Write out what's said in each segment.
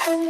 Aşığıyam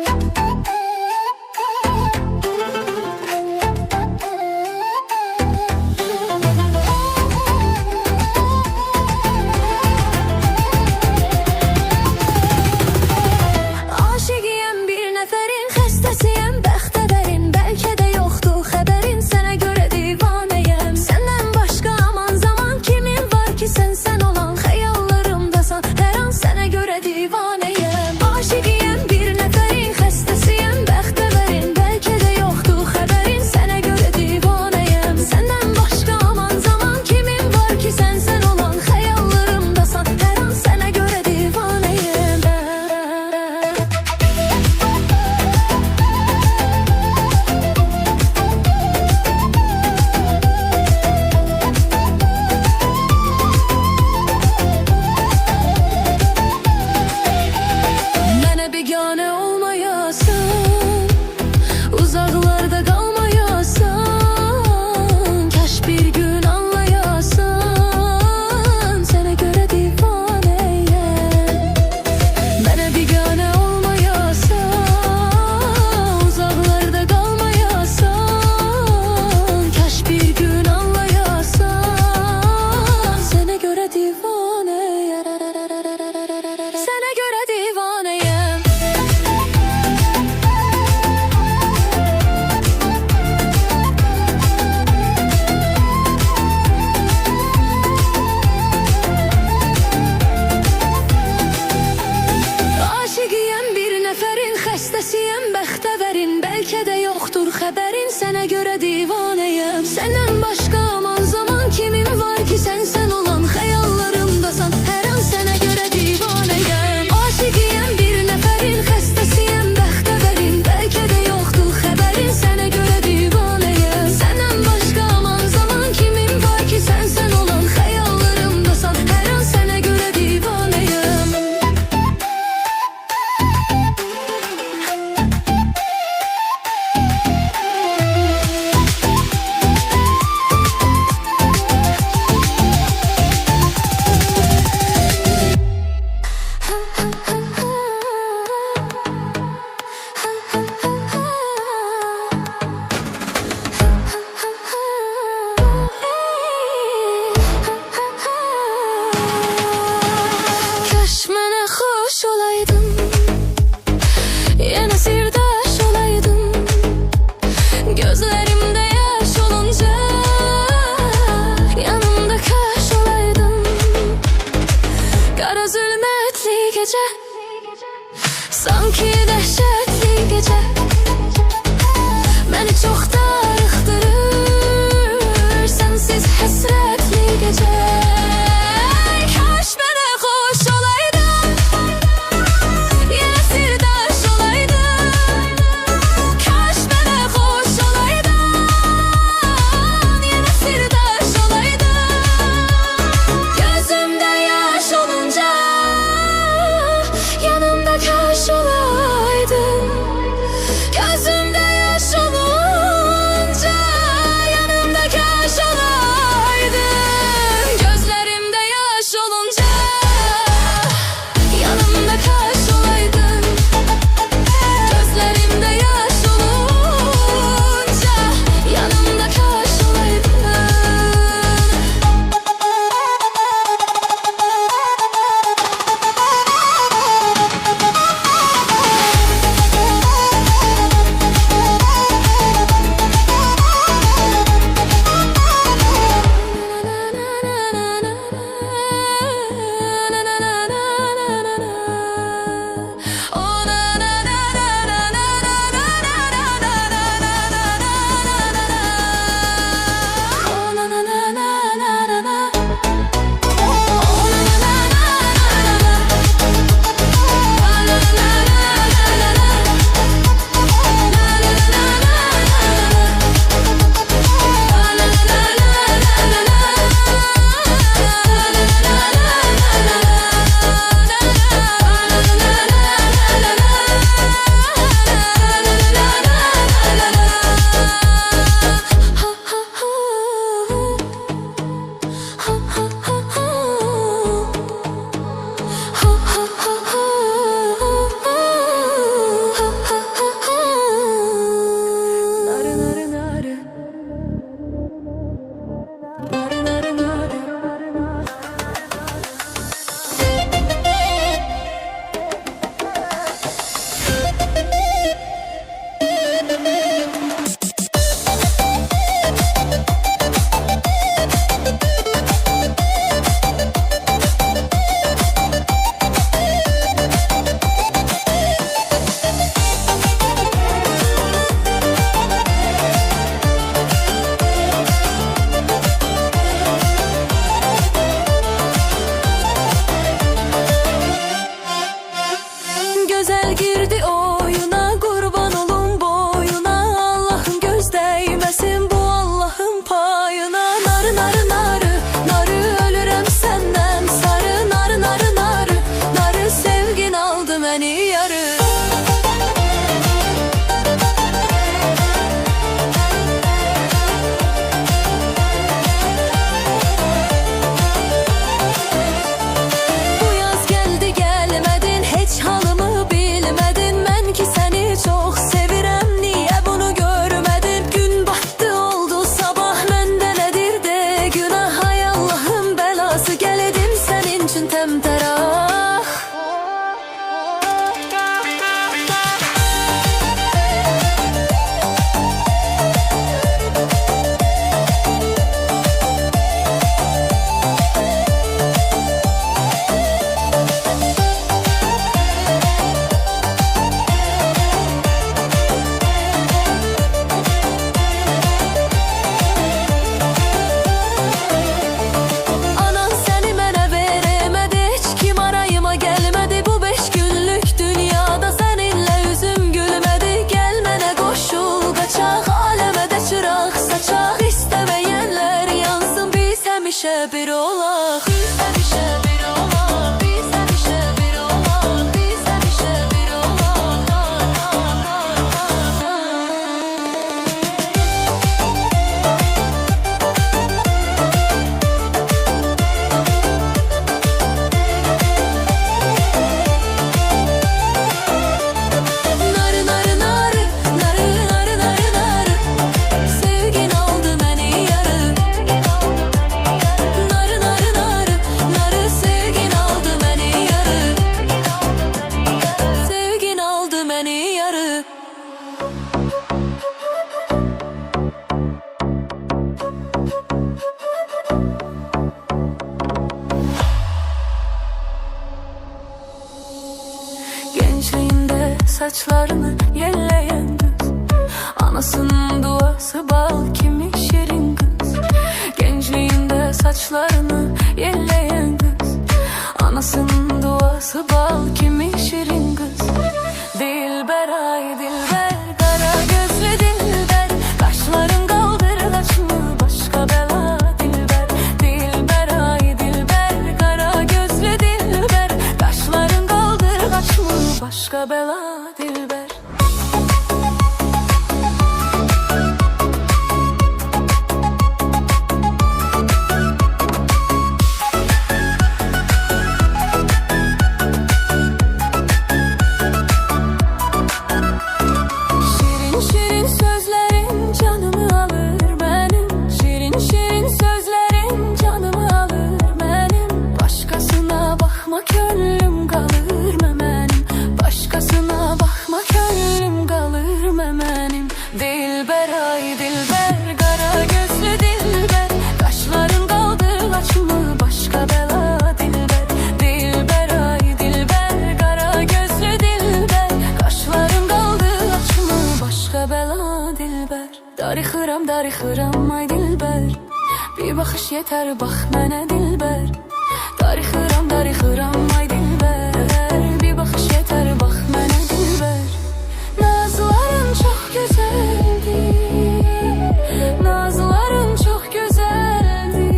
bir nəfərin, xəstəsiyəm, bəxtəvərin. Bəlkə də yoxdur xəbərin, sənə görə divanəyəm. Səndən başqa aman zaman kimin var ki, sən olan xəyallarımdasan. Hər an sənə görə divanəyəm. Aşığıyam bir nəfərin, xəstəsiyəm, bəxtəvərin. Bəlkə də yoxdur xəbərin, sənə görə divanəyəm. Səndən başqa aman zaman kimin var ki, sən olan xəyallarımdasan. Hər an sənə görə divanəyəm. Mənə biganə olmayasan, uzaqlarda qalmayasan. Kaş bir gün anlayasan, sənə görə divanəyəm. Mənə biganə olmayasan, uzaqlarda qalmayasan. Kaş bir gün anlayasan, sənə görə divanəyəm. Sənə görə divanəyəm. Aşığıyam bir nəfərin, xəstəsiyəm, bəxtəvərin. Bəlkə də yoxdur xəbərin, sənə görə divanəyəm. Səndən başqa aman zaman kimin var ki, sən olan xəyallarımdasan. Hər an sənə görə divanəyəm. Aşığıyam bir nəfərin, xəstəsiyəm, bəxtəvərin. Bəlkə də yoxdur xəbərin, sənə görə divanəyəm. Səndən başqa aman zaman kimin var ki, sən olan xəyallarımdasan. Hər an sənə görə divanəyəm. bir olaq. Biz həmişə bir olaq. Biz həmişə bir olaq. Biz həmişə bir olaq. Narı narı narı, narı narı narı narı. Sevgin aldı məni yarı. Narı narı narı, narı sevgin aldı məni yarı. Sevgin aldı məni yarı. Gençliğinde saçlarını yelleyen kız, anasının duası bal kimi şirin kız. Gençliğinde saçlarını yelleyen kız, anasının duası bal kimi şirin kız. Dilber ay dilber, kara gözlü dilber, kaşların kaldırgaç mı başka bela dilber. Dilber ay dilber, kara gözlü dilber, kaşların kaldırgaç mı başka bela dilber. Şirin şirin sözlerin canımı alır benim. Şirin şirin sözlerin canımı alır benim. Başkasına bakma gönlüm kalır memenim. Başkasına bakma gönlüm kalır memenim. Dilber ay dilber, kara gözlü dilber, kaşların kaldı kaç mı başka bela dilber. Dilber ay dilber, kara gözlü dilber, kaşların kaldı kaç mı başka bela dilber. Darıxıram ay dilber, bir bakış yeter bak mənə dilber. Darıxıram ay dilber, bir bakış yeter bak mənə dilber. Nazların çok güzeldi, nazların çok güzeldi.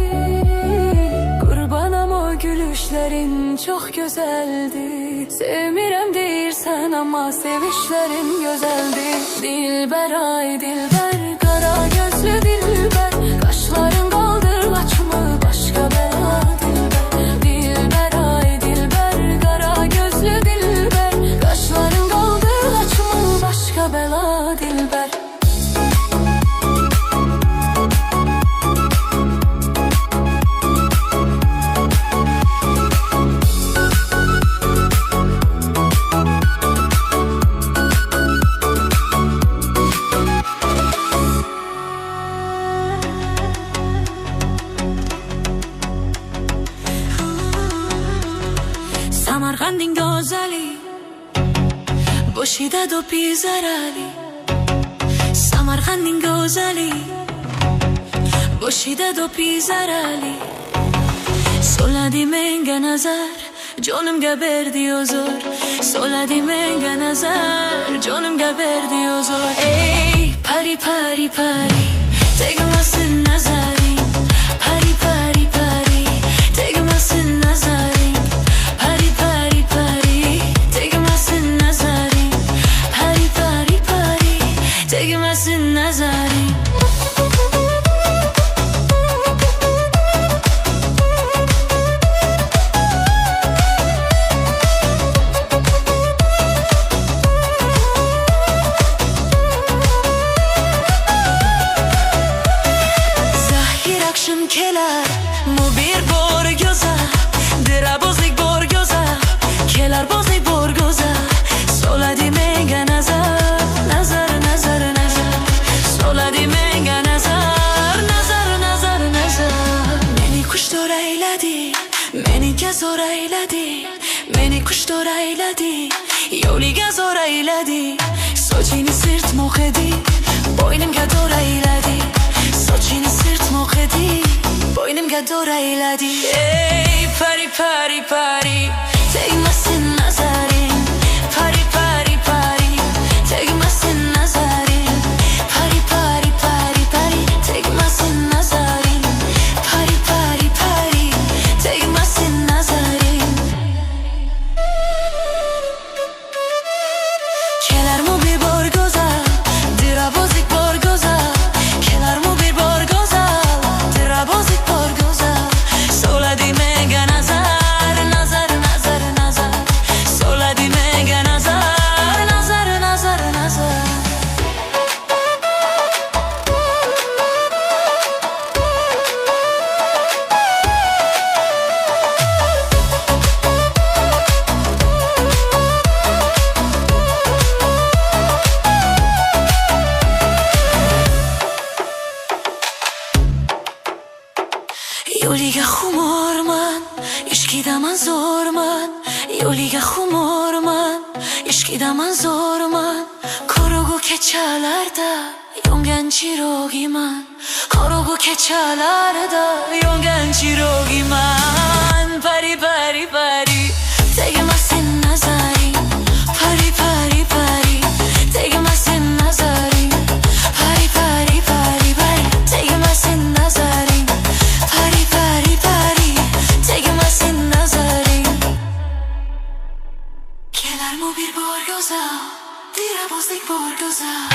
Qurbanam o gülüşlerin çok güzeldi. Sevmirəm deyirsən ama sevişlerin güzeldi. Dilber ay dilber, kara gözlü dilber, kaşların kaldır kaç mı başka bela dilber. Dilber ay dilber, kara gözlü dilber, kaşların kaldır kaç mı başka bela dilber. Samarqandin go'zali, boshida do'pi zarali. Samarqandin go'zali, boshida do'pi zarali. Soladi menga nazar, jonimga berdi huzur. Soladi menga nazar, jonimga berdi huzur. Ey pari pari pari, tegmasin nazaring. Pari pari pari, tegmasin nazaring. Pari pari pari, tegmasin nazaring. Pari pari pari, tegmasin nazaring. Zahir akşam kelar, mu bir borgoza. Dirabozlik borgoza, kelar bozlik borgoza. Soladi menga nazar, nazar nazar nazar. Soladi menga nazar, nazar nazar nazar. Meni kuştor eyledi, meni gezor eyledi. Meni kuştor eyledi, yo'liga zor eyledi. Sochini sirtmoq edi, bo'ynimga dor eyledi. Sochini sirtmoq edi, bo'ynimga dor eyledi. Ey pari pari pari, tegmasin nazaring. Pari pari pari, tegmasin nazaring. Pari pari pari pari, tegmasin nazaring. Pari pari pari. لیگ خمار işkidaman zorman Yoliga xumorman ishkidaman zorman Korugu kechalarda yongan chirogiman Korugu kechalarda yongan chirogiman Pari pari pari tegmasin nazaring Pari pari pari tegmasin nazaring Pari pari pari pari tegmasin nazaring Pari pari pari tegmasin nazaring Kelar mu bir bor go'zal Dira bozdik bor go'zal